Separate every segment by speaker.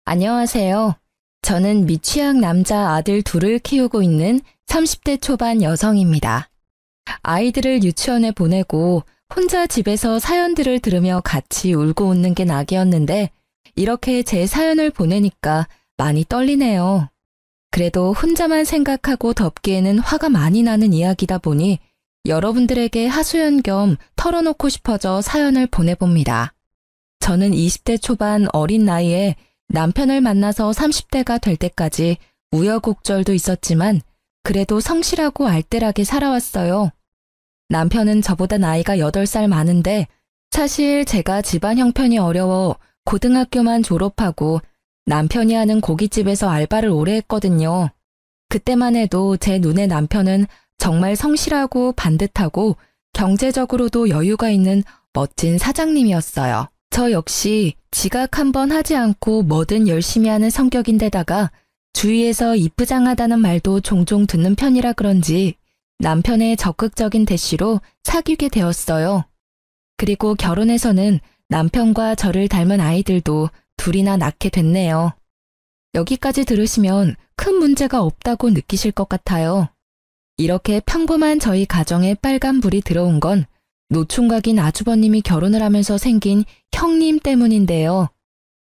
Speaker 1: 안녕하세요. 저는 미취학 남자 아들 둘을 키우고 있는 30대 초반 여성입니다. 아이들을 유치원에 보내고 혼자 집에서 사연들을 들으며 같이 울고 웃는 게 낙이었는데 이렇게 제 사연을 보내니까 많이 떨리네요. 그래도 혼자만 생각하고 덮기에는 화가 많이 나는 이야기다 보니 여러분들에게 하소연 겸 털어놓고 싶어져 사연을 보내봅니다. 저는 20대 초반 어린 나이에 남편을 만나서 30대가 될 때까지 우여곡절도 있었지만 그래도 성실하고 알뜰하게 살아왔어요. 남편은 저보다 나이가 8살 많은데 사실 제가 집안 형편이 어려워 고등학교만 졸업하고 남편이 하는 고깃집에서 알바를 오래 했거든요. 그때만 해도 제 눈에 남편은 정말 성실하고 반듯하고 경제적으로도 여유가 있는 멋진 사장님이었어요. 저 역시 지각 한번 하지 않고 뭐든 열심히 하는 성격인데다가 주위에서 이쁘장하다는 말도 종종 듣는 편이라 그런지 남편의 적극적인 대시로 사귀게 되었어요. 그리고 결혼해서는 남편과 저를 닮은 아이들도 둘이나 낳게 됐네요. 여기까지 들으시면 큰 문제가 없다고 느끼실 것 같아요. 이렇게 평범한 저희 가정에 빨간불이 들어온 건 노총각인 아주버님이 결혼을 하면서 생긴 형님 때문인데요.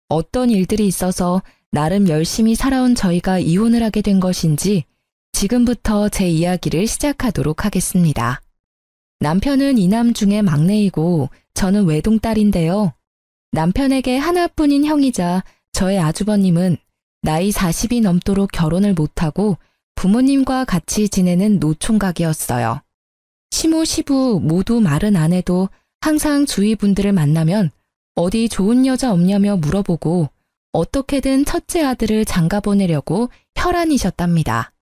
Speaker 1: 어떤 일들이 있어서 나름 열심히 살아온 저희가 이혼을 하게 된 것인지 지금부터 제 이야기를 시작하도록 하겠습니다. 남편은 이남 중에 막내이고 저는 외동딸인데요. 남편에게 하나뿐인 형이자 저의 아주버님은 나이 40이 넘도록 결혼을 못하고 부모님과 같이 지내는 노총각이었어요. 시모, 시부 모두 말은 안 해도 항상 주위 분들을 만나면 어디 좋은 여자 없냐며 물어보고 어떻게든 첫째 아들을 장가 보내려고 혈안이셨답니다.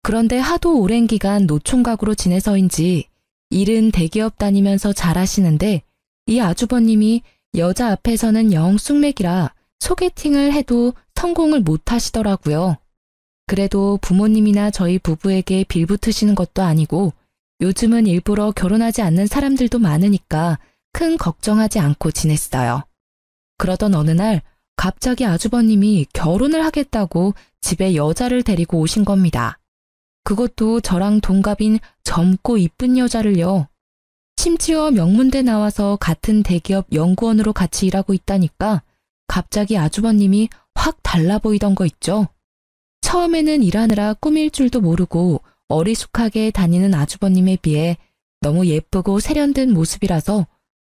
Speaker 1: 그런데 하도 오랜 기간 노총각으로 지내서인지 일은 대기업 다니면서 잘하시는데 이 아주버님이 여자 앞에서는 영 쑥맥이라 소개팅을 해도 성공을 못 하시더라고요. 그래도 부모님이나 저희 부부에게 빌붙으시는 것도 아니고 요즘은 일부러 결혼하지 않는 사람들도 많으니까 큰 걱정하지 않고 지냈어요. 그러던 어느 날 갑자기 아주버님이 결혼을 하겠다고 집에 여자를 데리고 오신 겁니다. 그것도 저랑 동갑인 젊고 이쁜 여자를요. 심지어 명문대 나와서 같은 대기업 연구원으로 같이 일하고 있다니까 갑자기 아주버님이 확 달라 보이던 거 있죠. 처음에는 일하느라 꾸밀 줄도 모르고 어리숙하게 다니는 아주버님에 비해 너무 예쁘고 세련된 모습이라서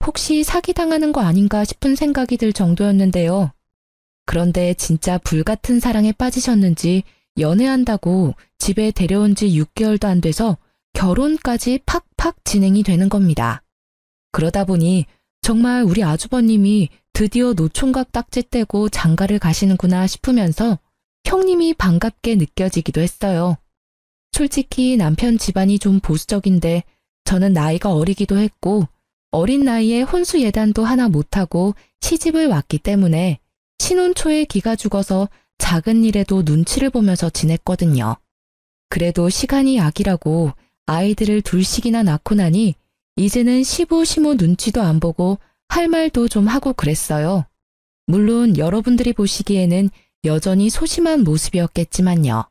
Speaker 1: 혹시 사기당하는 거 아닌가 싶은 생각이 들 정도였는데요. 그런데 진짜 불같은 사랑에 빠지셨는지 연애한다고 집에 데려온 지 6개월도 안 돼서 결혼까지 팍팍 진행이 되는 겁니다. 그러다 보니 정말 우리 아주버님이 드디어 노총각 딱지 떼고 장가를 가시는구나 싶으면서 형님이 반갑게 느껴지기도 했어요. 솔직히 남편 집안이 좀 보수적인데 저는 나이가 어리기도 했고 어린 나이에 혼수 예단도 하나 못하고 시집을 왔기 때문에 신혼 초에 기가 죽어서 작은 일에도 눈치를 보면서 지냈거든요. 그래도 시간이 약이라고 아이들을 둘씩이나 낳고 나니 이제는 시부 시모 눈치도 안 보고 할 말도 좀 하고 그랬어요. 물론 여러분들이 보시기에는 여전히 소심한 모습이었겠지만요.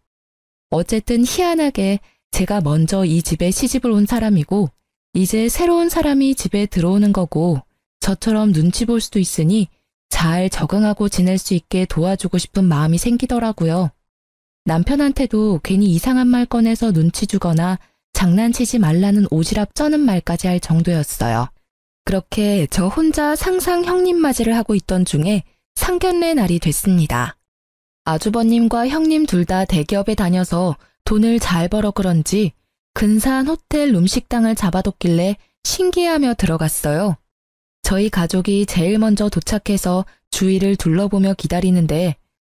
Speaker 1: 어쨌든 희한하게 제가 먼저 이 집에 시집을 온 사람이고 이제 새로운 사람이 집에 들어오는 거고 저처럼 눈치 볼 수도 있으니 잘 적응하고 지낼 수 있게 도와주고 싶은 마음이 생기더라고요. 남편한테도 괜히 이상한 말 꺼내서 눈치 주거나 장난치지 말라는 오지랖 쩌는 말까지 할 정도였어요. 그렇게 저 혼자 상상 형님 맞이를 하고 있던 중에 상견례 날이 됐습니다. 아주버님과 형님 둘 다 대기업에 다녀서 돈을 잘 벌어 그런지 근사한 호텔 룸식당을 잡아뒀길래 신기해하며 들어갔어요. 저희 가족이 제일 먼저 도착해서 주위를 둘러보며 기다리는데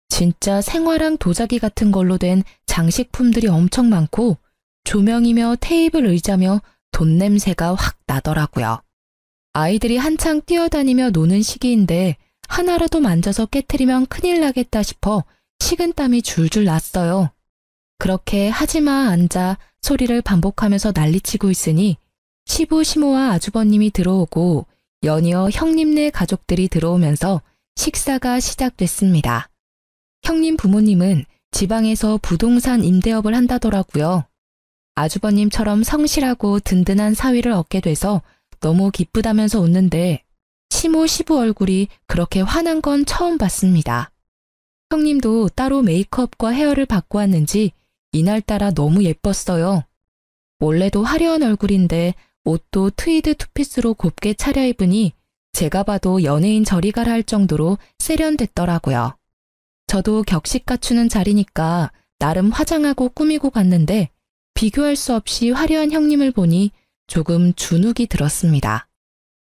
Speaker 1: 진짜 생화랑 도자기 같은 걸로 된 장식품들이 엄청 많고 조명이며 테이블 의자며 돈 냄새가 확 나더라고요. 아이들이 한창 뛰어다니며 노는 시기인데 하나라도 만져서 깨트리면 큰일 나겠다 싶어 식은땀이 줄줄 났어요. 그렇게 하지마 앉아 소리를 반복하면서 난리치고 있으니 시부 시모와 아주버님이 들어오고 연이어 형님네 가족들이 들어오면서 식사가 시작됐습니다. 형님 부모님은 지방에서 부동산 임대업을 한다더라고요. 아주버님처럼 성실하고 든든한 사위를 얻게 돼서 너무 기쁘다면서 웃는데 시모 시부 얼굴이 그렇게 환한 건 처음 봤습니다. 형님도 따로 메이크업과 헤어를 받고 왔는지 이날따라 너무 예뻤어요. 원래도 화려한 얼굴인데 옷도 트위드 투피스로 곱게 차려입으니 제가 봐도 연예인 저리 가라 할 정도로 세련됐더라고요. 저도 격식 갖추는 자리니까 나름 화장하고 꾸미고 갔는데 비교할 수 없이 화려한 형님을 보니 조금 주눅이 들었습니다.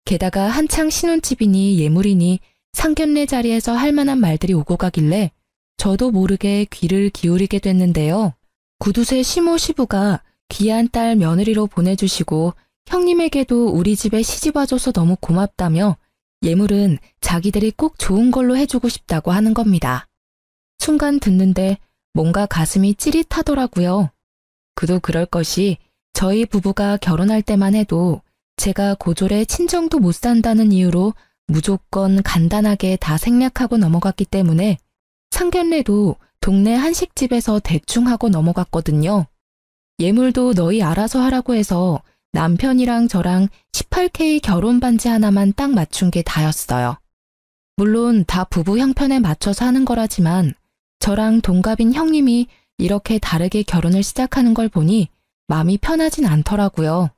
Speaker 1: 게다가 한창 신혼집이니 예물이니 상견례 자리에서 할 만한 말들이 오고 가길래 저도 모르게 귀를 기울이게 됐는데요. 구두쇠 시모 시부가 귀한 딸 며느리로 보내주시고 형님에게도 우리 집에 시집와줘서 너무 고맙다며 예물은 자기들이 꼭 좋은 걸로 해주고 싶다고 하는 겁니다. 순간 듣는데 뭔가 가슴이 찌릿하더라고요. 그도 그럴 것이 저희 부부가 결혼할 때만 해도 제가 고졸에 친정도 못 산다는 이유로 무조건 간단하게 다 생략하고 넘어갔기 때문에 상견례도 동네 한식집에서 대충 하고 넘어갔거든요. 예물도 너희 알아서 하라고 해서 남편이랑 저랑 18K 결혼 반지 하나만 딱 맞춘 게 다였어요. 물론 다 부부 형편에 맞춰서 하는 거라지만 저랑 동갑인 형님이 이렇게 다르게 결혼을 시작하는 걸 보니 마음이 편하진 않더라고요.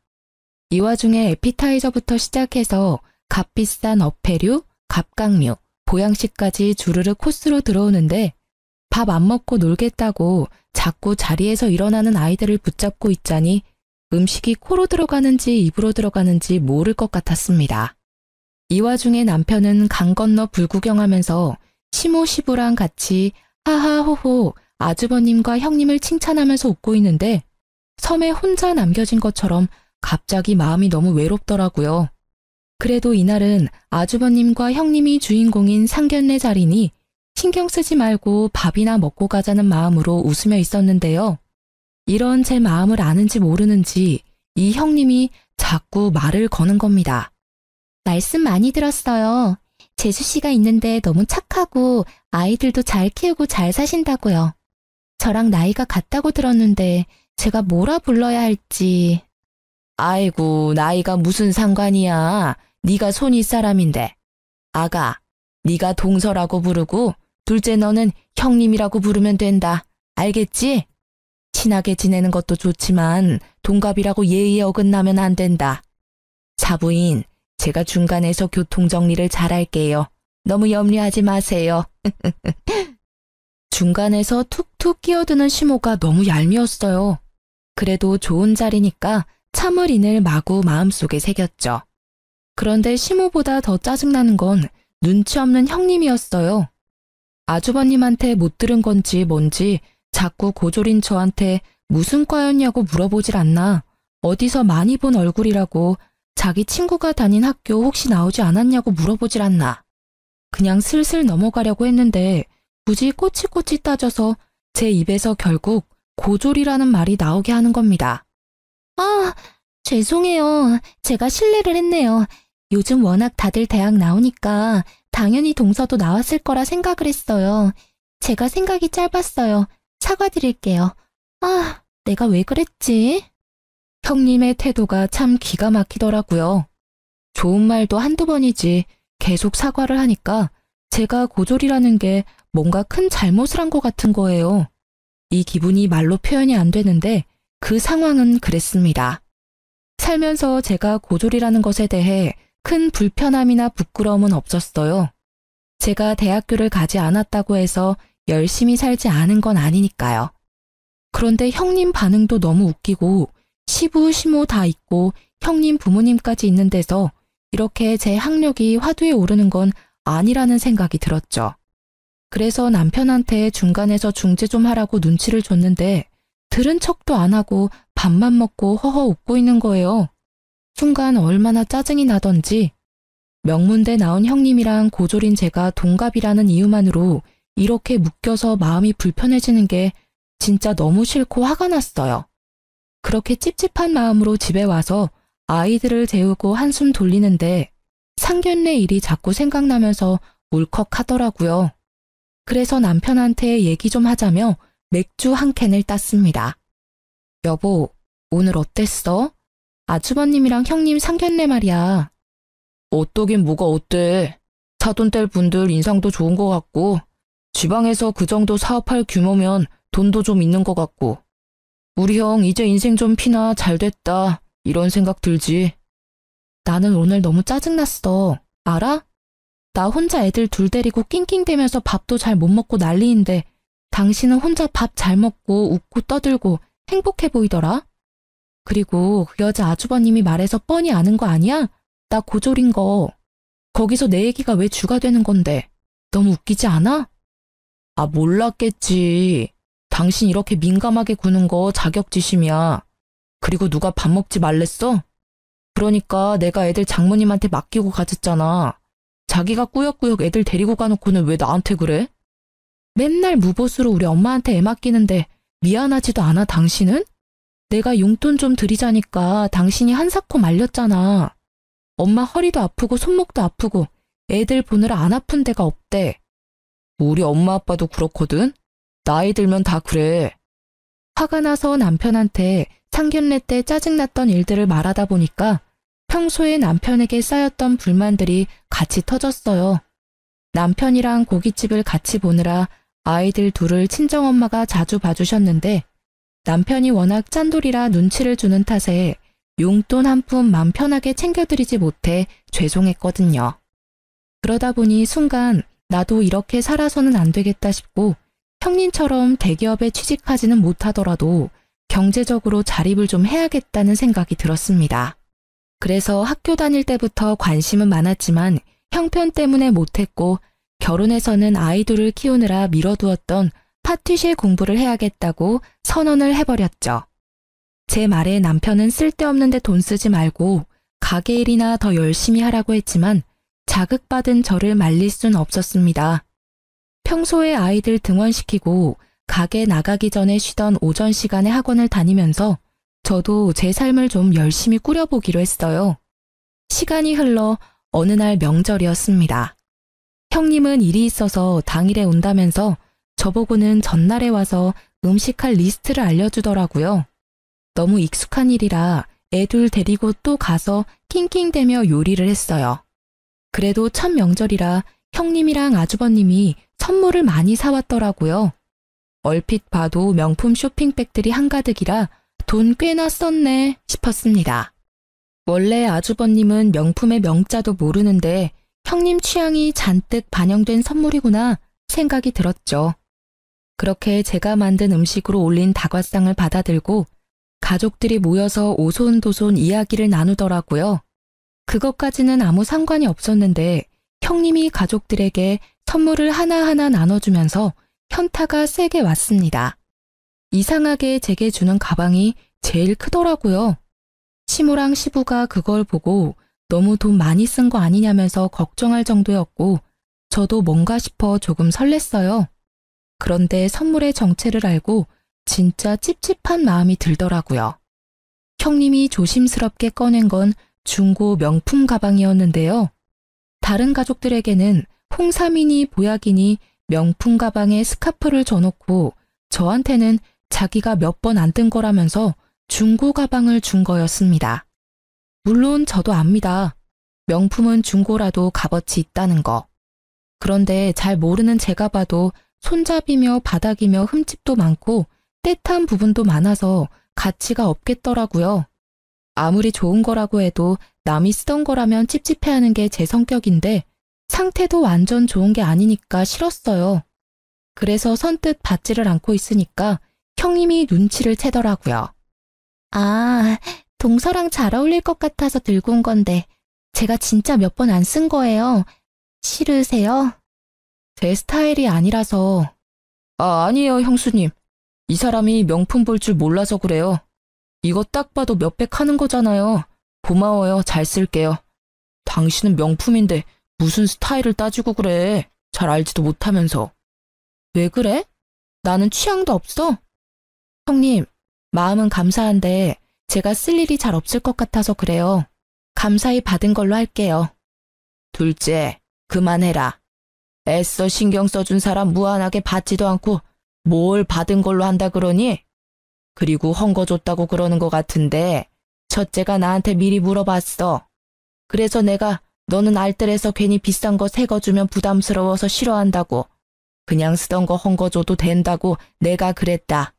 Speaker 1: 이 와중에 에피타이저부터 시작해서 값비싼 어패류, 갑각류, 보양식까지 주르륵 코스로 들어오는데 밥 안 먹고 놀겠다고 자꾸 자리에서 일어나는 아이들을 붙잡고 있자니 음식이 코로 들어가는지 입으로 들어가는지 모를 것 같았습니다. 이 와중에 남편은 강 건너 불구경하면서 시모 시부랑 같이 하하호호 아주버님과 형님을 칭찬하면서 웃고 있는데 섬에 혼자 남겨진 것처럼 갑자기 마음이 너무 외롭더라고요. 그래도 이날은 아주버님과 형님이 주인공인 상견례 자리니 신경 쓰지 말고 밥이나 먹고 가자는 마음으로 웃으며 있었는데요. 이런 제 마음을 아는지 모르는지 이 형님이 자꾸 말을 거는 겁니다. 말씀 많이 들었어요. 재수 씨가 있는데 너무 착하고 아이들도 잘 키우고 잘 사신다고요. 저랑 나이가 같다고 들었는데 제가 뭐라 불러야 할지. 아이고, 나이가 무슨 상관이야. 네가 손윗 사람인데. 아가, 네가 동서라고 부르고 둘째 너는 형님이라고 부르면 된다. 알겠지? 친하게 지내는 것도 좋지만 동갑이라고 예의에 어긋나면 안 된다. 사부인, 제가 중간에서 교통정리를 잘할게요. 너무 염려하지 마세요. 중간에서 툭툭 끼어드는 시모가 너무 얄미웠어요. 그래도 좋은 자리니까 참을 인을 마구 마음속에 새겼죠. 그런데 시모보다 더 짜증나는 건 눈치 없는 형님이었어요. 아주버님한테 못 들은 건지 뭔지 자꾸 고졸인 저한테 무슨 과였냐고 물어보질 않나, 어디서 많이 본 얼굴이라고 자기 친구가 다닌 학교 혹시 나오지 않았냐고 물어보질 않나. 그냥 슬슬 넘어가려고 했는데 굳이 꼬치꼬치 따져서 제 입에서 결국 고졸이라는 말이 나오게 하는 겁니다. 아, 죄송해요. 제가 실례를 했네요. 요즘 워낙 다들 대학 나오니까 당연히 동서도 나왔을 거라 생각을 했어요. 제가 생각이 짧았어요. 사과드릴게요. 아, 내가 왜 그랬지? 형님의 태도가 참 기가 막히더라고요. 좋은 말도 한두 번이지 계속 사과를 하니까 제가 고졸이라는 게 뭔가 큰 잘못을 한 것 같은 거예요. 이 기분이 말로 표현이 안 되는데 그 상황은 그랬습니다. 살면서 제가 고졸이라는 것에 대해 큰 불편함이나 부끄러움은 없었어요. 제가 대학교를 가지 않았다고 해서 열심히 살지 않은 건 아니니까요. 그런데 형님 반응도 너무 웃기고 시부, 시모 다 있고 형님 부모님까지 있는 데서 이렇게 제 학력이 화두에 오르는 건 아니라는 생각이 들었죠. 그래서 남편한테 중간에서 중재 좀 하라고 눈치를 줬는데 들은 척도 안 하고 밥만 먹고 허허 웃고 있는 거예요. 순간 얼마나 짜증이 나던지 명문대 나온 형님이랑 고졸인 제가 동갑이라는 이유만으로 이렇게 묶여서 마음이 불편해지는 게 진짜 너무 싫고 화가 났어요. 그렇게 찝찝한 마음으로 집에 와서 아이들을 재우고 한숨 돌리는데 상견례 일이 자꾸 생각나면서 울컥하더라고요. 그래서 남편한테 얘기 좀 하자며 맥주 한 캔을 땄습니다. 여보, 오늘 어땠어? 아주버님이랑 형님 상견례 말이야. 어떠긴 뭐가 어때? 사돈 뗄 분들 인상도 좋은 것 같고 지방에서 그 정도 사업할 규모면 돈도 좀 있는 것 같고 우리 형 이제 인생 좀 피나 잘 됐다 이런 생각 들지. 나는 오늘 너무 짜증났어. 알아? 나 혼자 애들 둘 데리고 낑낑대면서 밥도 잘 못 먹고 난리인데 당신은 혼자 밥 잘 먹고 웃고 떠들고 행복해 보이더라. 그리고 그 여자 아주버님이 말해서 뻔히 아는 거 아니야? 나 고졸인 거. 거기서 내 얘기가 왜 주가 되는 건데. 너무 웃기지 않아? 아, 몰랐겠지. 당신 이렇게 민감하게 구는 거 자격지심이야. 그리고 누가 밥 먹지 말랬어? 그러니까 내가 애들 장모님한테 맡기고 가졌잖아. 자기가 꾸역꾸역 애들 데리고 가놓고는 왜 나한테 그래? 맨날 무보수로 우리 엄마한테 애 맡기는데 미안하지도 않아 당신은? 내가 용돈 좀 드리자니까 당신이 한사코 말렸잖아. 엄마 허리도 아프고 손목도 아프고 애들 보느라 안 아픈 데가 없대. 우리 엄마 아빠도 그렇거든? 나이 들면 다 그래. 화가 나서 남편한테 상견례 때 짜증났던 일들을 말하다 보니까 평소에 남편에게 쌓였던 불만들이 같이 터졌어요. 남편이랑 고깃집을 같이 보느라 아이들 둘을 친정엄마가 자주 봐주셨는데 남편이 워낙 짠돌이라 눈치를 주는 탓에 용돈 한 푼 맘 편하게 챙겨드리지 못해 죄송했거든요. 그러다 보니 순간 나도 이렇게 살아서는 안 되겠다 싶고 형님처럼 대기업에 취직하지는 못하더라도 경제적으로 자립을 좀 해야겠다는 생각이 들었습니다. 그래서 학교 다닐 때부터 관심은 많았지만 형편 때문에 못했고 결혼해서는 아이들을 키우느라 미뤄두었던 파티쉐 공부를 해야겠다고 선언을 해버렸죠. 제 말에 남편은 쓸데없는 데 돈 쓰지 말고 가게 일이나 더 열심히 하라고 했지만 자극받은 저를 말릴 순 없었습니다. 평소에 아이들 등원시키고 가게 나가기 전에 쉬던 오전 시간에 학원을 다니면서 저도 제 삶을 좀 열심히 꾸려보기로 했어요. 시간이 흘러 어느 날 명절이었습니다. 형님은 일이 있어서 당일에 온다면서 저보고는 전날에 와서 음식할 리스트를 알려주더라고요. 너무 익숙한 일이라 애들 데리고 또 가서 낑낑대며 요리를 했어요. 그래도 첫 명절이라 형님이랑 아주버님이 선물을 많이 사왔더라고요. 얼핏 봐도 명품 쇼핑백들이 한가득이라 돈 꽤나 썼네 싶었습니다. 원래 아주버님은 명품의 명자도 모르는데 형님 취향이 잔뜩 반영된 선물이구나 생각이 들었죠. 그렇게 제가 만든 음식으로 올린 다과상을 받아들고 가족들이 모여서 오손도손 이야기를 나누더라고요. 그것까지는 아무 상관이 없었는데 형님이 가족들에게 선물을 하나하나 나눠주면서 현타가 세게 왔습니다. 이상하게 제게 주는 가방이 제일 크더라고요. 시모랑 시부가 그걸 보고 너무 돈 많이 쓴 거 아니냐면서 걱정할 정도였고 저도 뭔가 싶어 조금 설렜어요. 그런데 선물의 정체를 알고 진짜 찝찝한 마음이 들더라고요. 형님이 조심스럽게 꺼낸 건 중고 명품 가방이었는데요. 다른 가족들에게는 홍삼이니 보약이니 명품 가방에 스카프를 줘놓고 저한테는 자기가 몇 번 안 든 거라면서 중고 가방을 준 거였습니다. 물론 저도 압니다. 명품은 중고라도 값어치 있다는 거. 그런데 잘 모르는 제가 봐도 손잡이며 바닥이며 흠집도 많고 떼탄 부분도 많아서 가치가 없겠더라고요. 아무리 좋은 거라고 해도 남이 쓰던 거라면 찝찝해하는 게 제 성격인데 상태도 완전 좋은 게 아니니까 싫었어요. 그래서 선뜻 받지를 않고 있으니까 형님이 눈치를 채더라고요. 아, 동서랑 잘 어울릴 것 같아서 들고 온 건데 제가 진짜 몇 번 안 쓴 거예요. 싫으세요? 제 스타일이 아니라서. 아니에요, 형수님. 이 사람이 명품 볼 줄 몰라서 그래요. 이거 딱 봐도 몇백 하는 거잖아요. 고마워요. 잘 쓸게요. 당신은 명품인데 무슨 스타일을 따지고 그래. 잘 알지도 못하면서. 왜 그래? 나는 취향도 없어. 형님, 마음은 감사한데 제가 쓸 일이 잘 없을 것 같아서 그래요. 감사히 받은 걸로 할게요. 둘째, 그만해라. 애써 신경 써준 사람 무한하게 받지도 않고 뭘 받은 걸로 한다 그러니? 그리고 헝거 줬다고 그러는 것 같은데 첫째가 나한테 미리 물어봤어. 그래서 내가 너는 알뜰해서 괜히 비싼 거 새 거 주면 부담스러워서 싫어한다고. 그냥 쓰던 거 헝거 줘도 된다고 내가 그랬다.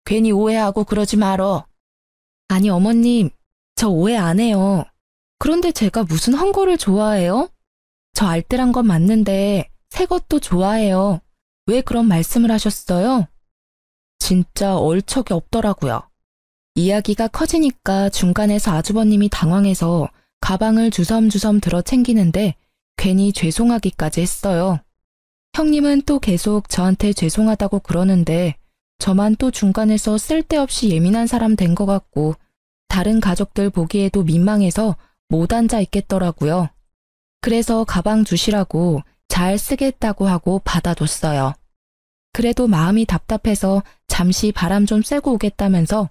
Speaker 1: 괜히 오해하고 그러지 말어. 아니 어머님, 저 오해 안 해요. 그런데 제가 무슨 헝거를 좋아해요? 저 알뜰한 건 맞는데 새 것도 좋아해요. 왜 그런 말씀을 하셨어요? 진짜 얼척이 없더라고요. 이야기가 커지니까 중간에서 아주버님이 당황해서 가방을 주섬주섬 들어 챙기는데 괜히 죄송하기까지 했어요. 형님은 또 계속 저한테 죄송하다고 그러는데 저만 또 중간에서 쓸데없이 예민한 사람 된 것 같고 다른 가족들 보기에도 민망해서 못 앉아 있겠더라고요. 그래서 가방 주시라고 잘 쓰겠다고 하고 받아뒀어요. 그래도 마음이 답답해서 잠시 바람 좀 쐬고 오겠다면서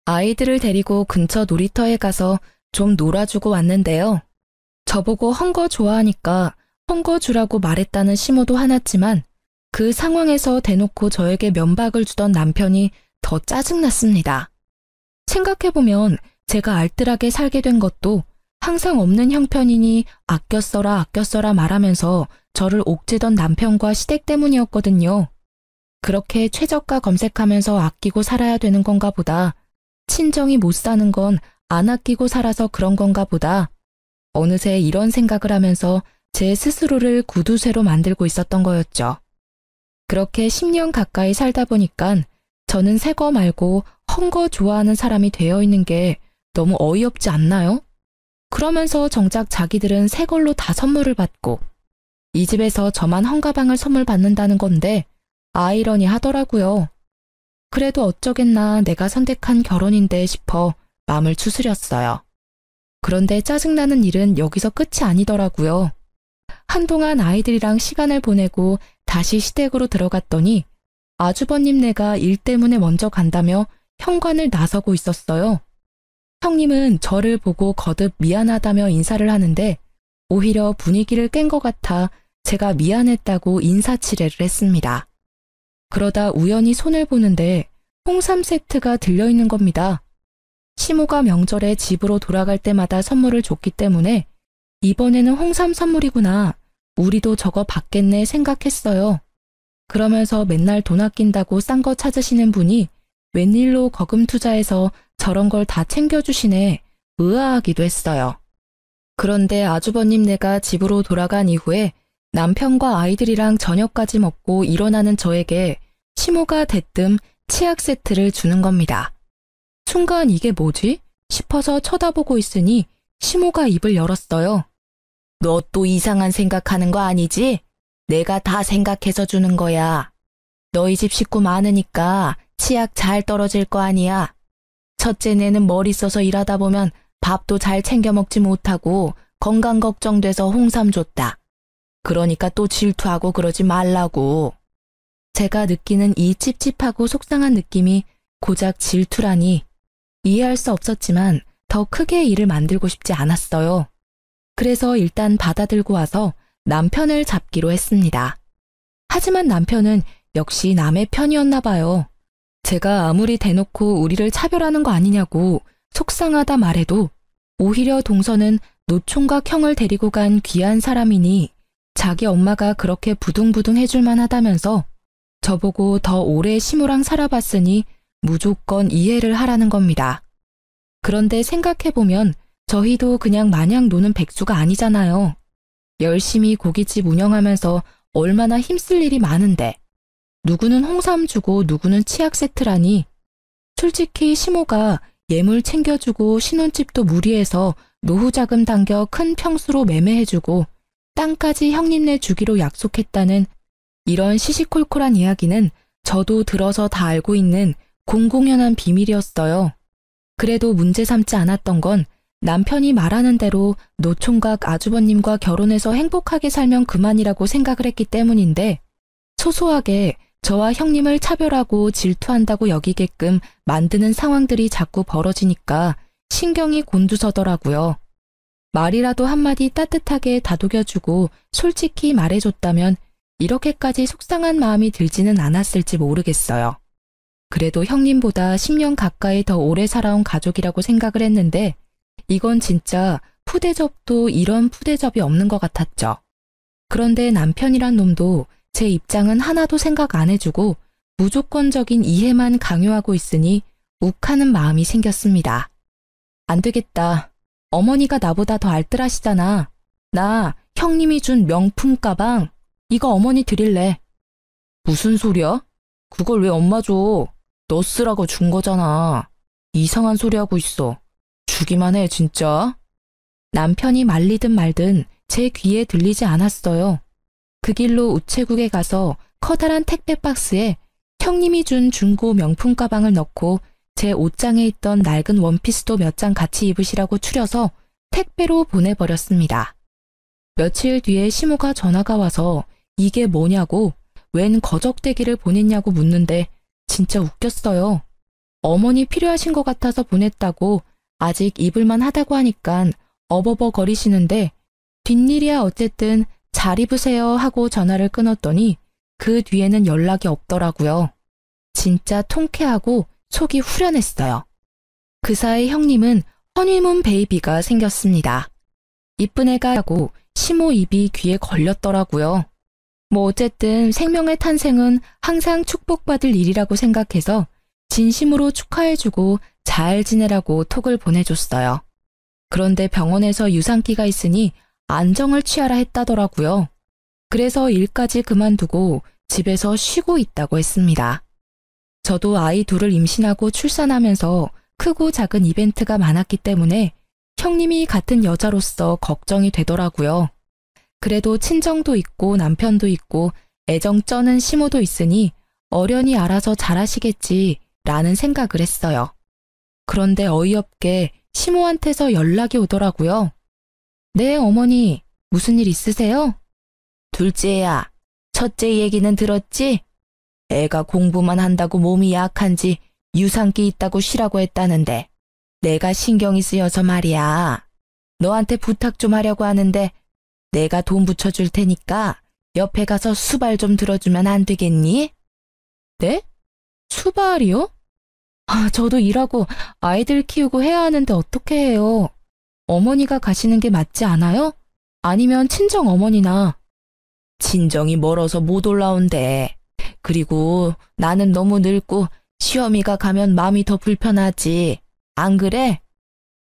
Speaker 1: 아이들을 데리고 근처 놀이터에 가서 좀 놀아주고 왔는데요. 저보고 헝거 좋아하니까 헝거 주라고 말했다는 심호도 화났지만 그 상황에서 대놓고 저에게 면박을 주던 남편이 더 짜증났습니다. 생각해보면 제가 알뜰하게 살게 된 것도 항상 없는 형편이니 아껴 써라 말하면서 저를 옥죄던 남편과 시댁 때문이었거든요. 그렇게 최저가 검색하면서 아끼고 살아야 되는 건가 보다. 친정이 못 사는 건 안 아끼고 살아서 그런 건가 보다. 어느새 이런 생각을 하면서 제 스스로를 구두쇠로 만들고 있었던 거였죠. 그렇게 10년 가까이 살다 보니까 저는 새 거 말고 헝거 좋아하는 사람이 되어 있는 게 너무 어이없지 않나요? 그러면서 정작 자기들은 새 걸로 다 선물을 받고 이 집에서 저만 헝가방을 선물 받는다는 건데 아이러니 하더라고요. 그래도 어쩌겠나 내가 선택한 결혼인데 싶어 마음을 추스렸어요. 그런데 짜증나는 일은 여기서 끝이 아니더라고요. 한동안 아이들이랑 시간을 보내고 다시 시댁으로 들어갔더니 아주버님네가 일 때문에 먼저 간다며 현관을 나서고 있었어요. 형님은 저를 보고 거듭 미안하다며 인사를 하는데 오히려 분위기를 깬 것 같아 제가 미안했다고 인사치레를 했습니다. 그러다 우연히 손을 보는데 홍삼 세트가 들려있는 겁니다. 시모가 명절에 집으로 돌아갈 때마다 선물을 줬기 때문에 이번에는 홍삼 선물이구나. 우리도 저거 받겠네 생각했어요. 그러면서 맨날 돈 아낀다고 싼 거 찾으시는 분이 웬일로 거금 투자해서 저런 걸 다 챙겨주시네 의아하기도 했어요. 그런데 아주버님네가 집으로 돌아간 이후에 남편과 아이들이랑 저녁까지 먹고 일어나는 저에게 시모가 대뜸 치약 세트를 주는 겁니다. 순간 이게 뭐지? 싶어서 쳐다보고 있으니 시모가 입을 열었어요. 너 또 이상한 생각하는 거 아니지? 내가 다 생각해서 주는 거야. 너희 집 식구 많으니까 치약 잘 떨어질 거 아니야. 첫째 내는 머리 써서 일하다 보면 밥도 잘 챙겨 먹지 못하고 건강 걱정돼서 홍삼 줬다. 그러니까 또 질투하고 그러지 말라고. 제가 느끼는 이 찝찝하고 속상한 느낌이 고작 질투라니 이해할 수 없었지만 더 크게 일을 만들고 싶지 않았어요. 그래서 일단 받아들고 와서 남편을 잡기로 했습니다. 하지만 남편은 역시 남의 편이었나 봐요. 제가 아무리 대놓고 우리를 차별하는 거 아니냐고 속상하다 말해도 오히려 동서는 노총각 형을 데리고 간 귀한 사람이니 자기 엄마가 그렇게 부둥부둥 해줄만 하다면서 저보고 더 오래 시모랑 살아봤으니 무조건 이해를 하라는 겁니다. 그런데 생각해보면 저희도 그냥 마냥 노는 백수가 아니잖아요. 열심히 고깃집 운영하면서 얼마나 힘쓸 일이 많은데 누구는 홍삼 주고 누구는 치약 세트라니. 솔직히 시모가 예물 챙겨주고 신혼집도 무리해서 노후자금 당겨 큰 평수로 매매해주고 땅까지 형님네 주기로 약속했다는 이런 시시콜콜한 이야기는 저도 들어서 다 알고 있는 공공연한 비밀이었어요. 그래도 문제 삼지 않았던 건 남편이 말하는 대로 노총각 아주버님과 결혼해서 행복하게 살면 그만이라고 생각을 했기 때문인데 소소하게 저와 형님을 차별하고 질투한다고 여기게끔 만드는 상황들이 자꾸 벌어지니까 신경이 곤두서더라고요. 말이라도 한마디 따뜻하게 다독여주고 솔직히 말해줬다면 이렇게까지 속상한 마음이 들지는 않았을지 모르겠어요. 그래도 형님보다 10년 가까이 더 오래 살아온 가족이라고 생각을 했는데 이건 진짜 푸대접도 이런 푸대접이 없는 것 같았죠. 그런데 남편이란 놈도 제 입장은 하나도 생각 안 해주고 무조건적인 이해만 강요하고 있으니 욱하는 마음이 생겼습니다. 안 되겠다. 어머니가 나보다 더 알뜰하시잖아. 나 형님이 준 명품 가방 이거 어머니 드릴래. 무슨 소리야? 그걸 왜 엄마 줘? 너 쓰라고 준 거잖아. 이상한 소리 하고 있어. 주기만 해 진짜. 남편이 말리든 말든 제 귀에 들리지 않았어요. 그 길로 우체국에 가서 커다란 택배 박스에 형님이 준 중고 명품 가방을 넣고 제 옷장에 있던 낡은 원피스도 몇 장 같이 입으시라고 추려서 택배로 보내버렸습니다. 며칠 뒤에 시모가 전화가 와서 이게 뭐냐고 웬 거적대기를 보냈냐고 묻는데 진짜 웃겼어요. 어머니 필요하신 것 같아서 보냈다고 아직 입을만 하다고 하니깐 어버버거리시는데 뒷일이야 어쨌든 잘 입으세요 하고 전화를 끊었더니 그 뒤에는 연락이 없더라고요. 진짜 통쾌하고 속이 후련했어요. 그 사이 형님은 허니문 베이비가 생겼습니다. 이쁜 애가 하고 시모 입이 귀에 걸렸더라고요. 뭐 어쨌든 생명의 탄생은 항상 축복받을 일이라고 생각해서 진심으로 축하해주고 잘 지내라고 톡을 보내줬어요. 그런데 병원에서 유산기가 있으니 안정을 취하라 했다더라고요. 그래서 일까지 그만두고 집에서 쉬고 있다고 했습니다. 저도 아이 둘을 임신하고 출산하면서 크고 작은 이벤트가 많았기 때문에 형님이 같은 여자로서 걱정이 되더라고요. 그래도 친정도 있고 남편도 있고 애정 쩌는 시모도 있으니 어련히 알아서 잘하시겠지 라는 생각을 했어요. 그런데 어이없게 시모한테서 연락이 오더라고요. 네, 어머니, 무슨 일 있으세요? 둘째야, 첫째 얘기는 들었지? 애가 공부만 한다고 몸이 약한지 유산기 있다고 쉬라고 했다는데 내가 신경이 쓰여서 말이야. 너한테 부탁 좀 하려고 하는데 내가 돈 붙여줄 테니까 옆에 가서 수발 좀 들어주면 안 되겠니? 네? 수발이요? 저도 일하고 아이들 키우고 해야 하는데 어떻게 해요? 어머니가 가시는 게 맞지 않아요? 아니면 친정 어머니나. 친정이 멀어서 못 올라온대. 그리고 나는 너무 늙고 시어미가 가면 마음이 더 불편하지. 안 그래?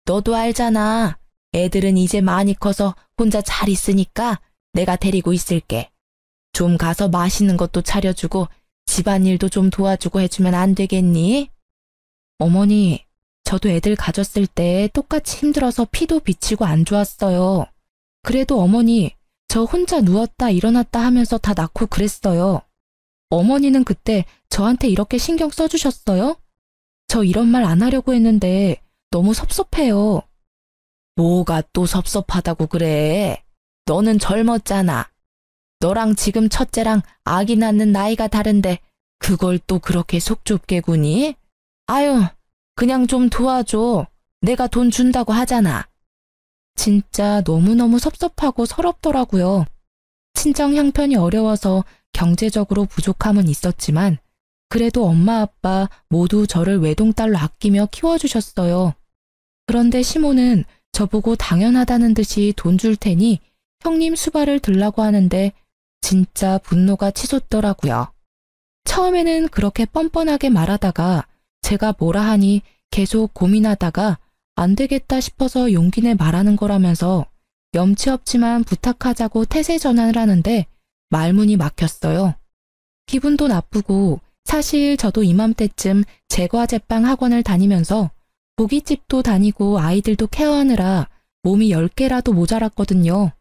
Speaker 1: 너도 알잖아. 애들은 이제 많이 커서 혼자 잘 있으니까 내가 데리고 있을게. 좀 가서 맛있는 것도 차려주고 집안일도 좀 도와주고 해주면 안 되겠니? 어머니, 저도 애들 가졌을 때 똑같이 힘들어서 피도 비치고 안 좋았어요. 그래도 어머니, 저 혼자 누웠다 일어났다 하면서 다 낳고 그랬어요. 어머니는 그때 저한테 이렇게 신경 써주셨어요? 저 이런 말 안 하려고 했는데 너무 섭섭해요. 뭐가 또 섭섭하다고 그래? 너는 젊었잖아. 너랑 지금 첫째랑 아기 낳는 나이가 다른데 그걸 또 그렇게 속 좁게 구니? 아유, 그냥 좀 도와줘. 내가 돈 준다고 하잖아. 진짜 너무너무 섭섭하고 서럽더라고요. 친정 형편이 어려워서 경제적으로 부족함은 있었지만 그래도 엄마 아빠 모두 저를 외동딸로 아끼며 키워주셨어요. 그런데 시모는 저보고 당연하다는 듯이 돈 줄 테니 형님 수발을 들라고 하는데 진짜 분노가 치솟더라고요. 처음에는 그렇게 뻔뻔하게 말하다가 제가 뭐라 하니 계속 고민하다가 안 되겠다 싶어서 용기 내 말하는 거라면서 염치 없지만 부탁하자고 태세 전환을 하는데 말문이 막혔어요. 기분도 나쁘고 사실 저도 이맘때쯤 제과제빵 학원을 다니면서 고깃집도 다니고 아이들도 케어하느라 몸이 10개라도 모자랐거든요.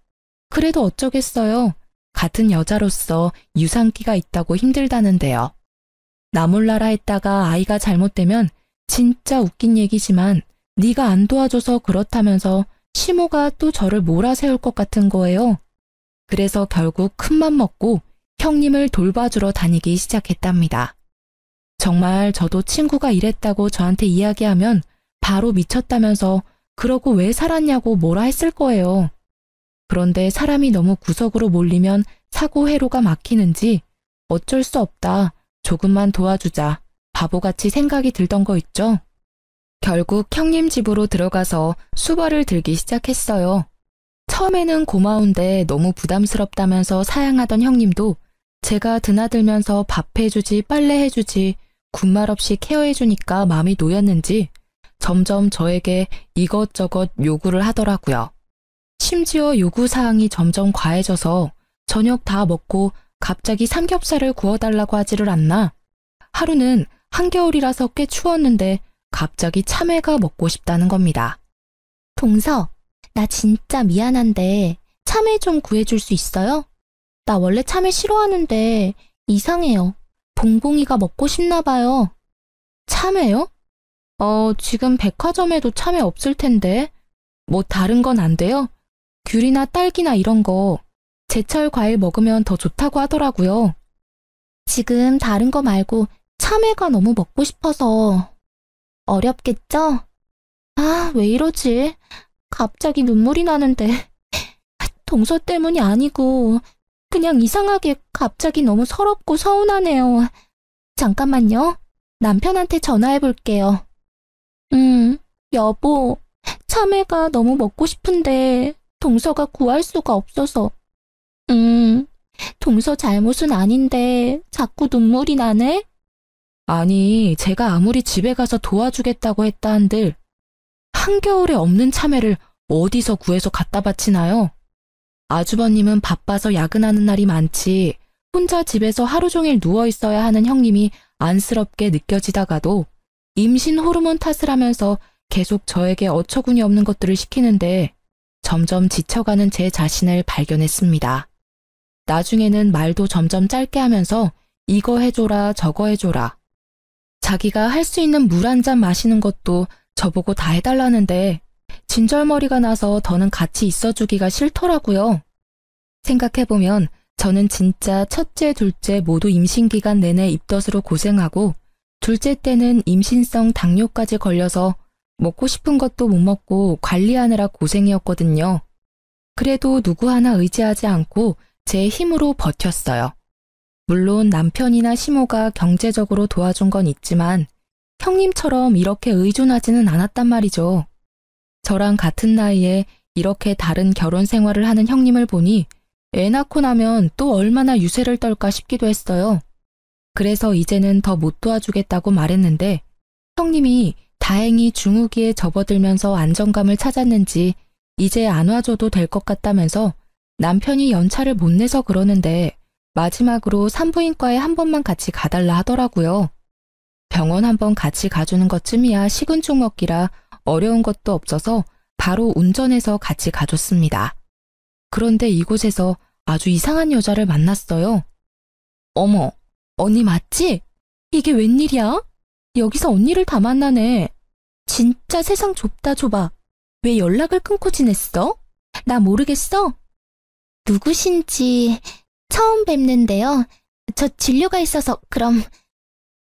Speaker 1: 그래도 어쩌겠어요. 같은 여자로서 유산기가 있다고 힘들다는데요. 나 몰라라 했다가 아이가 잘못되면 진짜 웃긴 얘기지만 네가 안 도와줘서 그렇다면서 시모가 또 저를 몰아세울 것 같은 거예요. 그래서 결국 큰맘 먹고 형님을 돌봐주러 다니기 시작했답니다. 정말 저도 친구가 이랬다고 저한테 이야기하면 바로 미쳤다면서 그러고 왜 살았냐고 뭐라 했을 거예요. 그런데 사람이 너무 구석으로 몰리면 사고 회로가 막히는지 어쩔 수 없다. 조금만 도와주자. 바보같이 생각이 들던 거 있죠? 결국 형님 집으로 들어가서 수발을 들기 시작했어요. 처음에는 고마운데 너무 부담스럽다면서 사양하던 형님도 제가 드나들면서 밥 해주지 빨래 해주지 군말 없이 케어해주니까 마음이 놓였는지 점점 저에게 이것저것 요구를 하더라고요. 심지어 요구사항이 점점 과해져서 저녁 다 먹고 갑자기 삼겹살을 구워달라고 하지를 않나. 하루는 한겨울이라서 꽤 추웠는데 갑자기 참외가 먹고 싶다는 겁니다. 동서, 나 진짜 미안한데 참외 좀 구해줄 수 있어요? 나 원래 참외 싫어하는데 이상해요. 봉봉이가 먹고 싶나 봐요. 참외요? 지금 백화점에도 참외 없을 텐데. 뭐 다른 건 안 돼요? 귤이나 딸기나 이런 거. 제철 과일 먹으면 더 좋다고 하더라고요. 지금 다른 거 말고 참외가 너무 먹고 싶어서. 어렵겠죠? 아, 왜 이러지? 갑자기 눈물이 나는데. 동서 때문이 아니고 그냥 이상하게 갑자기 너무 서럽고 서운하네요. 잠깐만요. 남편한테 전화해 볼게요. 여보, 참외가 너무 먹고 싶은데 동서가 구할 수가 없어서. 동서 잘못은 아닌데 자꾸 눈물이 나네? 아니, 제가 아무리 집에 가서 도와주겠다고 했다 한들 한겨울에 없는 참외를 어디서 구해서 갖다 바치나요? 아주버님은 바빠서 야근하는 날이 많지 혼자 집에서 하루 종일 누워있어야 하는 형님이 안쓰럽게 느껴지다가도 임신 호르몬 탓을 하면서 계속 저에게 어처구니 없는 것들을 시키는데 점점 지쳐가는 제 자신을 발견했습니다. 나중에는 말도 점점 짧게 하면서 이거 해줘라 저거 해줘라. 자기가 할 수 있는 물 한 잔 마시는 것도 저보고 다 해달라는데 진절머리가 나서 더는 같이 있어주기가 싫더라고요. 생각해보면 저는 진짜 첫째, 둘째 모두 임신기간 내내 입덧으로 고생하고 둘째 때는 임신성 당뇨까지 걸려서 먹고 싶은 것도 못 먹고 관리하느라 고생이었거든요. 그래도 누구 하나 의지하지 않고 제 힘으로 버텼어요. 물론 남편이나 시모가 경제적으로 도와준 건 있지만 형님처럼 이렇게 의존하지는 않았단 말이죠. 저랑 같은 나이에 이렇게 다른 결혼 생활을 하는 형님을 보니 애 낳고 나면 또 얼마나 유세를 떨까 싶기도 했어요. 그래서 이제는 더 못 도와주겠다고 말했는데 형님이 다행히 중후기에 접어들면서 안정감을 찾았는지 이제 안 와줘도 될 것 같다면서 남편이 연차를 못 내서 그러는데 마지막으로 산부인과에 한 번만 같이 가달라 하더라고요. 병원 한 번 같이 가주는 것쯤이야 식은 죽 먹기라 어려운 것도 없어서 바로 운전해서 같이 가줬습니다. 그런데 이곳에서 아주 이상한 여자를 만났어요. 어머, 언니 맞지? 이게 웬일이야? 여기서 언니를 다 만나네. 진짜 세상 좁다 좁아. 왜 연락을 끊고 지냈어? 나 모르겠어? 누구신지 처음 뵙는데요. 저 진료가 있어서 그럼.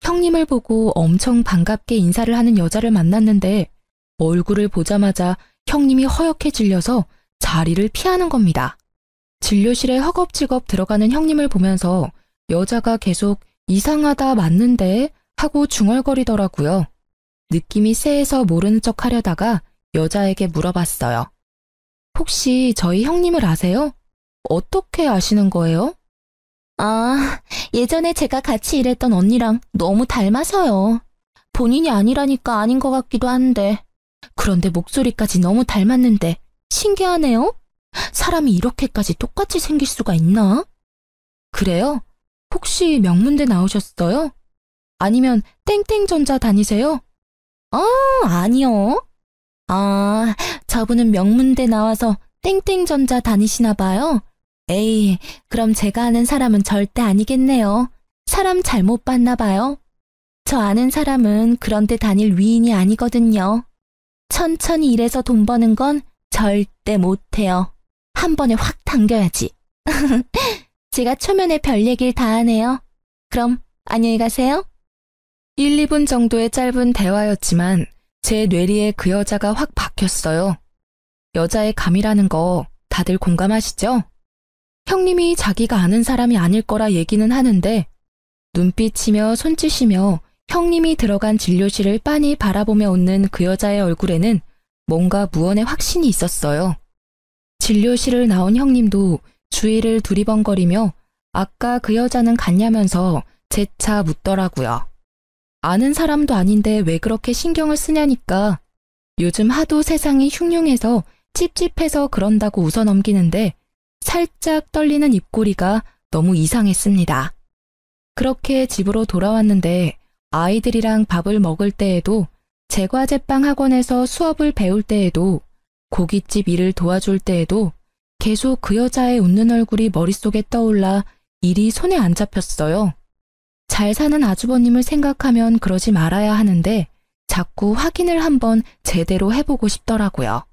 Speaker 1: 형님을 보고 엄청 반갑게 인사를 하는 여자를 만났는데 얼굴을 보자마자 형님이 허옇게 질려서 자리를 피하는 겁니다. 진료실에 허겁지겁 들어가는 형님을 보면서 여자가 계속 이상하다 맞는데 하고 중얼거리더라고요. 느낌이 쎄해서 모르는 척 하려다가 여자에게 물어봤어요. 혹시 저희 형님을 아세요? 어떻게 아시는 거예요? 아, 예전에 제가 같이 일했던 언니랑 너무 닮아서요. 본인이 아니라니까 아닌 것 같기도 한데. 그런데 목소리까지 너무 닮았는데 신기하네요. 사람이 이렇게까지 똑같이 생길 수가 있나? 그래요? 혹시 명문대 나오셨어요? 아니면 땡땡전자 다니세요? 아니요. 아, 저분은 명문대 나와서 땡땡전자 다니시나 봐요. 에이, 그럼 제가 아는 사람은 절대 아니겠네요. 사람 잘못 봤나 봐요. 저 아는 사람은 그런데 다닐 위인이 아니거든요. 천천히 일해서 돈 버는 건 절대 못해요. 한 번에 확 당겨야지. 제가 초면에 별 얘기를 다 하네요. 그럼 안녕히 가세요. 1, 2분 정도의 짧은 대화였지만 제 뇌리에 그 여자가 확 박혔어요. 여자의 감이라는 거 다들 공감하시죠? 형님이 자기가 아는 사람이 아닐 거라 얘기는 하는데 눈빛이며 손짓이며 형님이 들어간 진료실을 빤히 바라보며 웃는 그 여자의 얼굴에는 뭔가 무언의 확신이 있었어요. 진료실을 나온 형님도 주위를 두리번거리며 아까 그 여자는 갔냐면서 재차 묻더라고요. 아는 사람도 아닌데 왜 그렇게 신경을 쓰냐니까 요즘 하도 세상이 흉흉해서 찝찝해서 그런다고 웃어 넘기는데 살짝 떨리는 입꼬리가 너무 이상했습니다. 그렇게 집으로 돌아왔는데 아이들이랑 밥을 먹을 때에도 제과제빵 학원에서 수업을 배울 때에도 고깃집 일을 도와줄 때에도 계속 그 여자의 웃는 얼굴이 머릿속에 떠올라 일이 손에 안 잡혔어요. 잘 사는 아주버님을 생각하면 그러지 말아야 하는데 자꾸 확인을 한번 제대로 해보고 싶더라고요.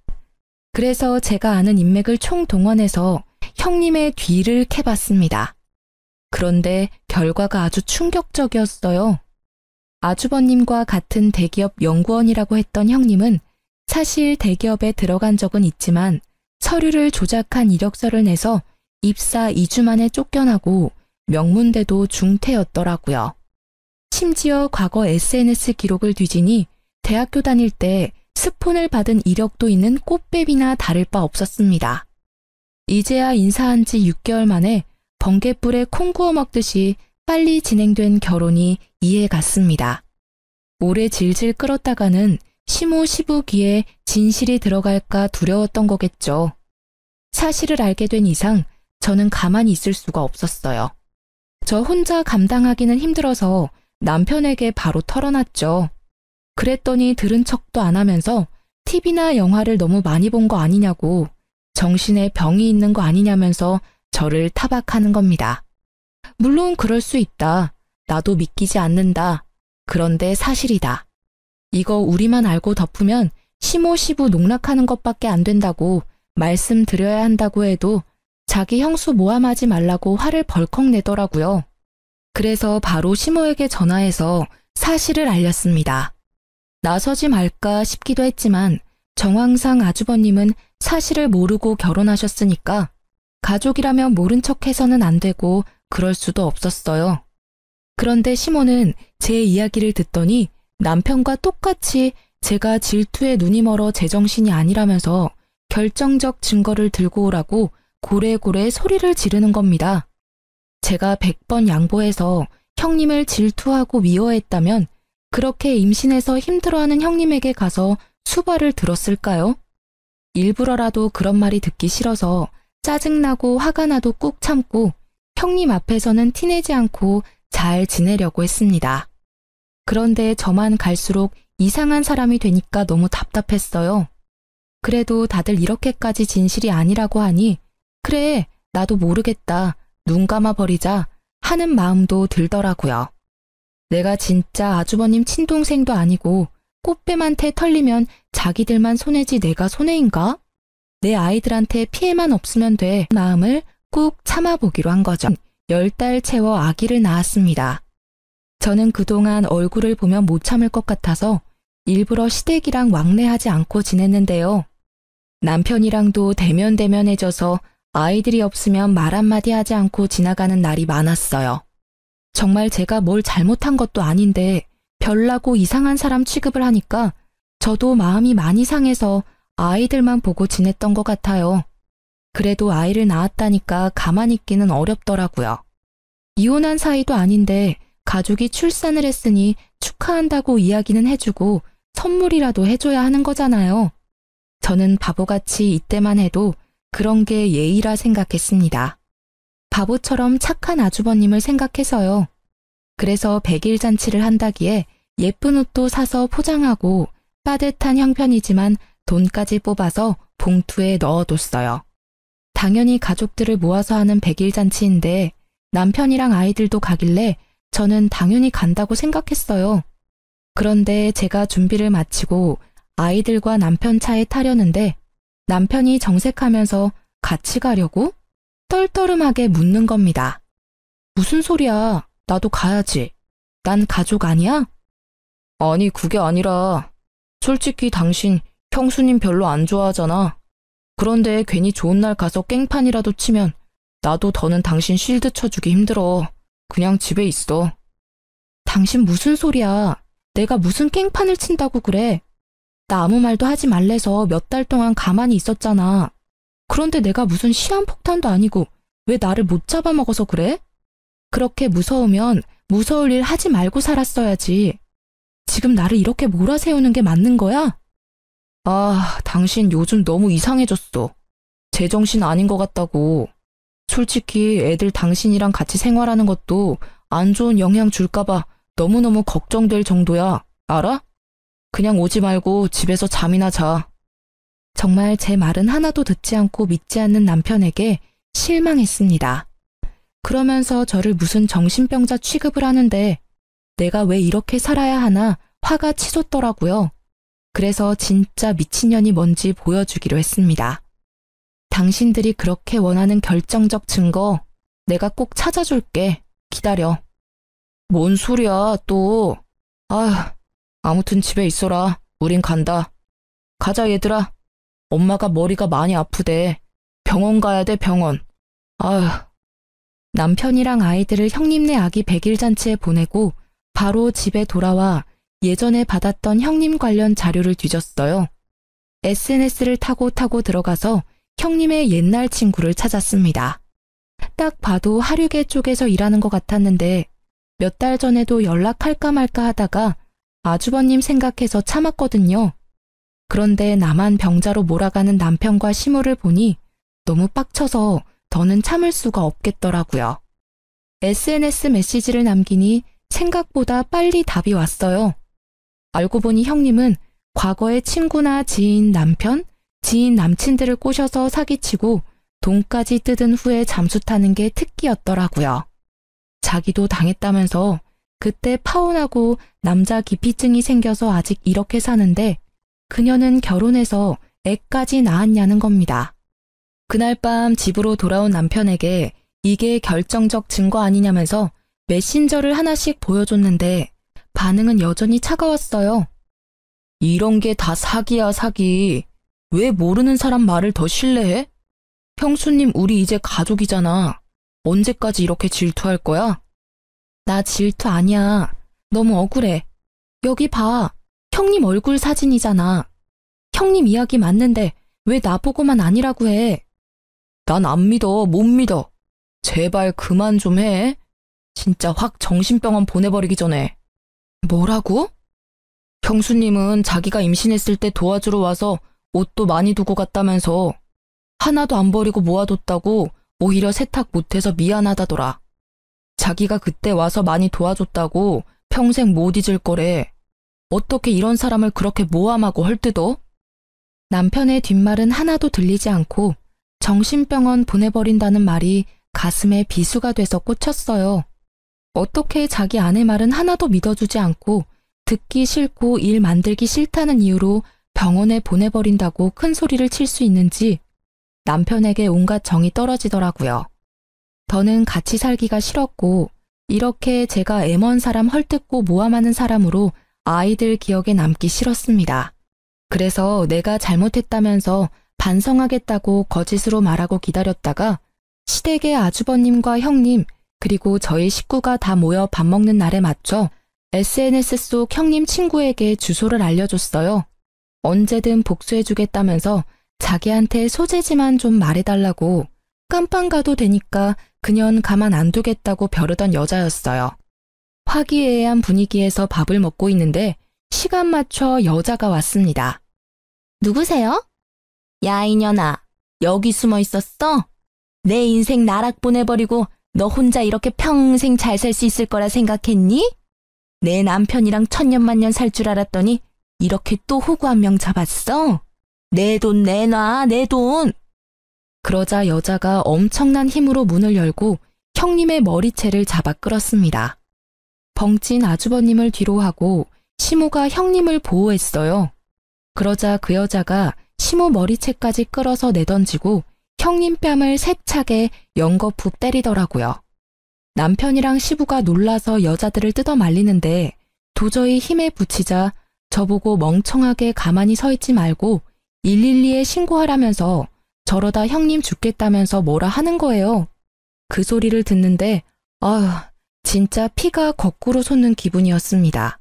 Speaker 1: 그래서 제가 아는 인맥을 총동원해서 형님의 뒤를 캐봤습니다. 그런데 결과가 아주 충격적이었어요. 아주버님과 같은 대기업 연구원이라고 했던 형님은 사실 대기업에 들어간 적은 있지만 서류를 조작한 이력서를 내서 입사 2주 만에 쫓겨나고 명문대도 중퇴였더라고요. 심지어 과거 SNS 기록을 뒤지니 대학교 다닐 때 스폰을 받은 이력도 있는 꽃뱀이나 다를 바 없었습니다. 이제야 인사한 지 6개월 만에 번갯불에 콩 구워 먹듯이 빨리 진행된 결혼이 이해 갔습니다. 오래 질질 끌었다가는 시모시부기에 진실이 들어갈까 두려웠던 거겠죠. 사실을 알게 된 이상 저는 가만히 있을 수가 없었어요. 저 혼자 감당하기는 힘들어서 남편에게 바로 털어놨죠. 그랬더니 들은 척도 안 하면서 TV나 영화를 너무 많이 본 거 아니냐고 정신에 병이 있는 거 아니냐면서 저를 타박하는 겁니다. 물론 그럴 수 있다. 나도 믿기지 않는다. 그런데 사실이다. 이거 우리만 알고 덮으면 시모시부 농락하는 것밖에 안 된다고 말씀드려야 한다고 해도 자기 형수 모함하지 말라고 화를 벌컥 내더라고요. 그래서 바로 시모에게 전화해서 사실을 알렸습니다. 나서지 말까 싶기도 했지만 정황상 아주버님은 사실을 모르고 결혼하셨으니까 가족이라면 모른 척해서는 안 되고 그럴 수도 없었어요. 그런데 시모는 제 이야기를 듣더니 남편과 똑같이 제가 질투에 눈이 멀어 제정신이 아니라면서 결정적 증거를 들고 오라고 고래고래 소리를 지르는 겁니다. 제가 100번 양보해서 형님을 질투하고 미워했다면 그렇게 임신해서 힘들어하는 형님에게 가서 수발을 들었을까요? 일부러라도 그런 말이 듣기 싫어서 짜증나고 화가 나도 꾹 참고 형님 앞에서는 티내지 않고 잘 지내려고 했습니다. 그런데 저만 갈수록 이상한 사람이 되니까 너무 답답했어요. 그래도 다들 이렇게까지 진실이 아니라고 하니 그래, 나도 모르겠다. 눈 감아버리자 하는 마음도 들더라고요. 내가 진짜 아주버님 친동생도 아니고 꽃뱀한테 털리면 자기들만 손해지 내가 손해인가? 내 아이들한테 피해만 없으면 돼 마음을 꾹 참아보기로 한 거죠. 10달 채워 아기를 낳았습니다. 저는 그동안 얼굴을 보면 못 참을 것 같아서 일부러 시댁이랑 왕래하지 않고 지냈는데요. 남편이랑도 대면대면해져서 아이들이 없으면 말 한마디 하지 않고 지나가는 날이 많았어요. 정말 제가 뭘 잘못한 것도 아닌데 별나고 이상한 사람 취급을 하니까 저도 마음이 많이 상해서 아이들만 보고 지냈던 것 같아요. 그래도 아이를 낳았다니까 가만히 있기는 어렵더라고요. 이혼한 사이도 아닌데 가족이 출산을 했으니 축하한다고 이야기는 해주고 선물이라도 해줘야 하는 거잖아요. 저는 바보같이 이때만 해도 그런 게 예의라 생각했습니다. 바보처럼 착한 아주버님을 생각해서요. 그래서 100일 잔치를 한다기에 예쁜 옷도 사서 포장하고 빠듯한 형편이지만 돈까지 뽑아서 봉투에 넣어뒀어요. 당연히 가족들을 모아서 하는 100일 잔치인데 남편이랑 아이들도 가길래 저는 당연히 간다고 생각했어요. 그런데 제가 준비를 마치고 아이들과 남편 차에 타려는데 남편이 정색하면서 같이 가려고? 떨떠름하게 묻는 겁니다. 무슨 소리야? 나도 가야지. 난 가족 아니야? 아니, 그게 아니라 솔직히 당신 형수님 별로 안 좋아하잖아. 그런데 괜히 좋은 날 가서 깽판이라도 치면 나도 더는 당신 실드 쳐주기 힘들어. 그냥 집에 있어. 당신 무슨 소리야. 내가 무슨 깽판을 친다고 그래. 나 아무 말도 하지 말래서 몇 달 동안 가만히 있었잖아. 그런데 내가 무슨 시한폭탄도 아니고 왜 나를 못 잡아먹어서 그래? 그렇게 무서우면 무서울 일 하지 말고 살았어야지. 지금 나를 이렇게 몰아세우는 게 맞는 거야? 아, 당신 요즘 너무 이상해졌어. 제정신 아닌 것 같다고. 솔직히 애들 당신이랑 같이 생활하는 것도 안 좋은 영향 줄까봐 너무너무 걱정될 정도야. 알아? 그냥 오지 말고 집에서 잠이나 자. 정말 제 말은 하나도 듣지 않고 믿지 않는 남편에게 실망했습니다. 그러면서 저를 무슨 정신병자 취급을 하는데 내가 왜 이렇게 살아야 하나 화가 치솟더라고요. 그래서 진짜 미친년이 뭔지 보여주기로 했습니다. 당신들이 그렇게 원하는 결정적 증거 내가 꼭 찾아줄게. 기다려. 뭔 소리야 또. 아무튼 집에 있어라. 우린 간다. 가자 얘들아. 엄마가 머리가 많이 아프대. 병원 가야 돼 병원. 남편이랑 아이들을 형님네 아기 100일 잔치에 보내고 바로 집에 돌아와 예전에 받았던 형님 관련 자료를 뒤졌어요. SNS를 타고 들어가서 형님의 옛날 친구를 찾았습니다. 딱 봐도 하류계 쪽에서 일하는 것 같았는데 몇 달 전에도 연락할까 말까 하다가 아주버님 생각해서 참았거든요. 그런데 나만 병자로 몰아가는 남편과 시모를 보니 너무 빡쳐서 더는 참을 수가 없겠더라고요. SNS 메시지를 남기니 생각보다 빨리 답이 왔어요. 알고 보니 형님은 과거의 친구나 지인 남편, 지인 남친들을 꼬셔서 사기치고 돈까지 뜯은 후에 잠수 타는 게 특기였더라고요. 자기도 당했다면서 그때 파혼하고 남자 기피증이 생겨서 아직 이렇게 사는데 그녀는 결혼해서 애까지 낳았냐는 겁니다. 그날 밤 집으로 돌아온 남편에게 이게 결정적 증거 아니냐면서 메신저를 하나씩 보여줬는데 반응은 여전히 차가웠어요. 이런 게 다 사기야 사기. 왜 모르는 사람 말을 더 신뢰해? 형수님 우리 이제 가족이잖아. 언제까지 이렇게 질투할 거야? 나 질투 아니야. 너무 억울해. 여기 봐. 형님 얼굴 사진이잖아. 형님 이야기 맞는데 왜 나보고만 아니라고 해? 난 안 믿어. 못 믿어. 제발 그만 좀 해. 진짜 확 정신병원 보내버리기 전에. 뭐라고? 형수님은 자기가 임신했을 때 도와주러 와서 옷도 많이 두고 갔다면서 하나도 안 버리고 모아뒀다고 오히려 세탁 못해서 미안하다더라. 자기가 그때 와서 많이 도와줬다고 평생 못 잊을 거래. 어떻게 이런 사람을 그렇게 모함하고 헐뜯어? 남편의 뒷말은 하나도 들리지 않고 정신병원 보내버린다는 말이 가슴에 비수가 돼서 꽂혔어요. 어떻게 자기 아내 말은 하나도 믿어주지 않고 듣기 싫고 일 만들기 싫다는 이유로 병원에 보내버린다고 큰 소리를 칠 수 있는지 남편에게 온갖 정이 떨어지더라고요. 더는 같이 살기가 싫었고 이렇게 제가 애먼 사람 헐뜯고 모함하는 사람으로 아이들 기억에 남기 싫었습니다. 그래서 내가 잘못했다면서 반성하겠다고 거짓으로 말하고 기다렸다가 시댁의 아주버님과 형님 그리고 저희 식구가 다 모여 밥 먹는 날에 맞춰 SNS 속 형님 친구에게 주소를 알려줬어요. 언제든 복수해주겠다면서 자기한테 소재지만 좀 말해달라고. 깜빵 가도 되니까 그년 가만 안 두겠다고 벼르던 여자였어요. 화기애애한 분위기에서 밥을 먹고 있는데 시간 맞춰 여자가 왔습니다. 누구세요? 야 이년아, 여기 숨어 있었어? 내 인생 나락 보내버리고 너 혼자 이렇게 평생 잘 살 수 있을 거라 생각했니? 내 남편이랑 천년만년 살 줄 알았더니 이렇게 또 호구 한 명 잡았어? 내 돈 내놔, 내 돈! 그러자 여자가 엄청난 힘으로 문을 열고 형님의 머리채를 잡아 끌었습니다. 벙찐 아주버님을 뒤로 하고 시모가 형님을 보호했어요. 그러자 그 여자가 시모 머리채까지 끌어서 내던지고 형님 뺨을 세차게 연거푹 때리더라고요. 남편이랑 시부가 놀라서 여자들을 뜯어 말리는데 도저히 힘에 부치자 저보고 멍청하게 가만히 서 있지 말고 112에 신고하라면서 저러다 형님 죽겠다면서 뭐라 하는 거예요. 그 소리를 듣는데 아휴, 진짜 피가 거꾸로 솟는 기분이었습니다.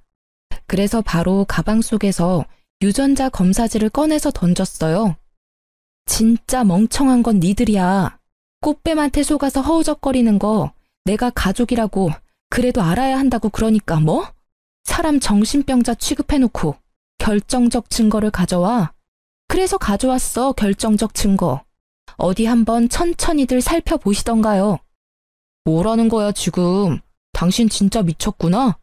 Speaker 1: 그래서 바로 가방 속에서 유전자 검사지를 꺼내서 던졌어요. 진짜 멍청한 건 니들이야. 꽃뱀한테 속아서 허우적거리는 거 내가 가족이라고 그래도 알아야 한다고 그러니까 뭐? 사람 정신병자 취급해놓고 결정적 증거를 가져와. 그래서 가져왔어, 결정적 증거. 어디 한번 천천히들 살펴보시던가요. 뭐라는 거야 지금. 당신 진짜 미쳤구나.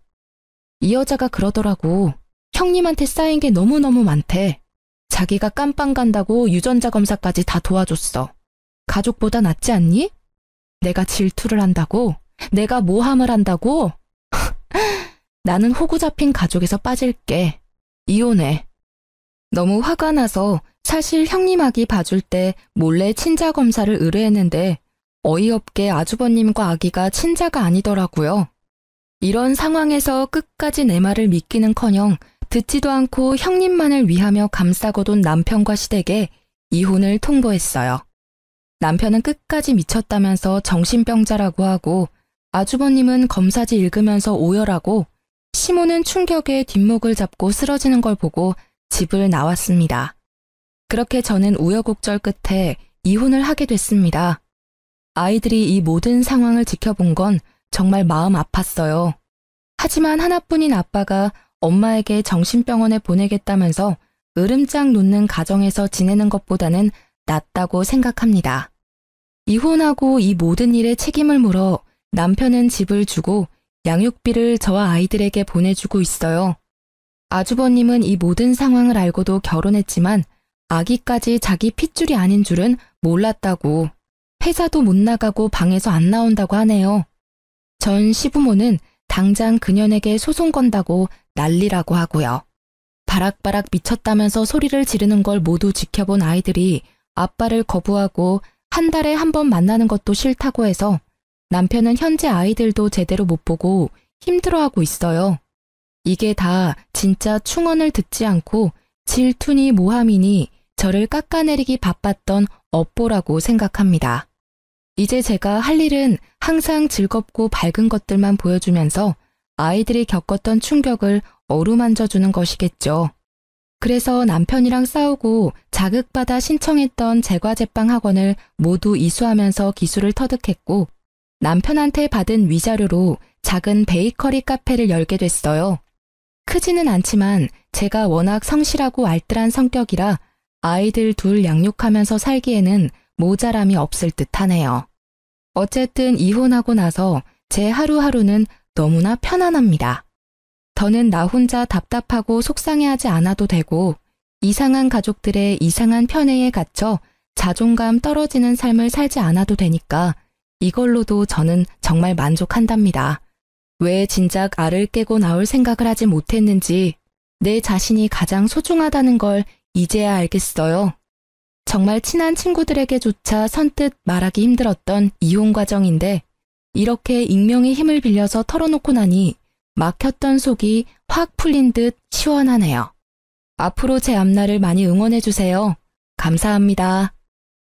Speaker 1: 이 여자가 그러더라고. 형님한테 쌓인 게 너무너무 많대. 자기가 깜빵 간다고 유전자 검사까지 다 도와줬어. 가족보다 낫지 않니? 내가 질투를 한다고? 내가 모함을 한다고? 나는 호구 잡힌 가족에서 빠질게. 이혼해. 너무 화가 나서 사실 형님 아기 봐줄 때 몰래 친자 검사를 의뢰했는데 어이없게 아주버님과 아기가 친자가 아니더라고요. 이런 상황에서 끝까지 내 말을 믿기는커녕 듣지도 않고 형님만을 위하며 감싸고돈 남편과 시댁에 이혼을 통보했어요. 남편은 끝까지 미쳤다면서 정신병자라고 하고 아주버님은 검사지 읽으면서 오열하고 시모는 충격에 뒷목을 잡고 쓰러지는 걸 보고 집을 나왔습니다. 그렇게 저는 우여곡절 끝에 이혼을 하게 됐습니다. 아이들이 이 모든 상황을 지켜본 건 정말 마음 아팠어요. 하지만 하나뿐인 아빠가 엄마에게 정신병원에 보내겠다면서 으름장 놓는 가정에서 지내는 것보다는 낫다고 생각합니다. 이혼하고 이 모든 일에 책임을 물어 남편은 집을 주고 양육비를 저와 아이들에게 보내주고 있어요. 아주버님은 이 모든 상황을 알고도 결혼했지만 아기까지 자기 핏줄이 아닌 줄은 몰랐다고, 회사도 못 나가고 방에서 안 나온다고 하네요. 전 시부모는 당장 그년에게 소송 건다고 난리라고 하고요. 바락바락 미쳤다면서 소리를 지르는 걸 모두 지켜본 아이들이 아빠를 거부하고 한 달에 한 번 만나는 것도 싫다고 해서 남편은 현재 아이들도 제대로 못 보고 힘들어하고 있어요. 이게 다 진짜 충언을 듣지 않고 질투니 모함이니 저를 깎아내리기 바빴던 업보라고 생각합니다. 이제 제가 할 일은 항상 즐겁고 밝은 것들만 보여주면서 아이들이 겪었던 충격을 어루만져주는 것이겠죠. 그래서 남편이랑 싸우고 자극받아 신청했던 제과제빵 학원을 모두 이수하면서 기술을 터득했고 남편한테 받은 위자료로 작은 베이커리 카페를 열게 됐어요. 크지는 않지만 제가 워낙 성실하고 알뜰한 성격이라 아이들 둘 양육하면서 살기에는 모자람이 없을 듯하네요. 어쨌든 이혼하고 나서 제 하루하루는 너무나 편안합니다. 더는 나 혼자 답답하고 속상해하지 않아도 되고 이상한 가족들의 이상한 편애에 갇혀 자존감 떨어지는 삶을 살지 않아도 되니까 이걸로도 저는 정말 만족한답니다. 왜 진작 알을 깨고 나올 생각을 하지 못했는지 내 자신이 가장 소중하다는 걸 이제야 알겠어요. 정말 친한 친구들에게조차 선뜻 말하기 힘들었던 이혼 과정인데 이렇게 익명의 힘을 빌려서 털어놓고 나니 막혔던 속이 확 풀린 듯 시원하네요. 앞으로 제 앞날을 많이 응원해주세요. 감사합니다.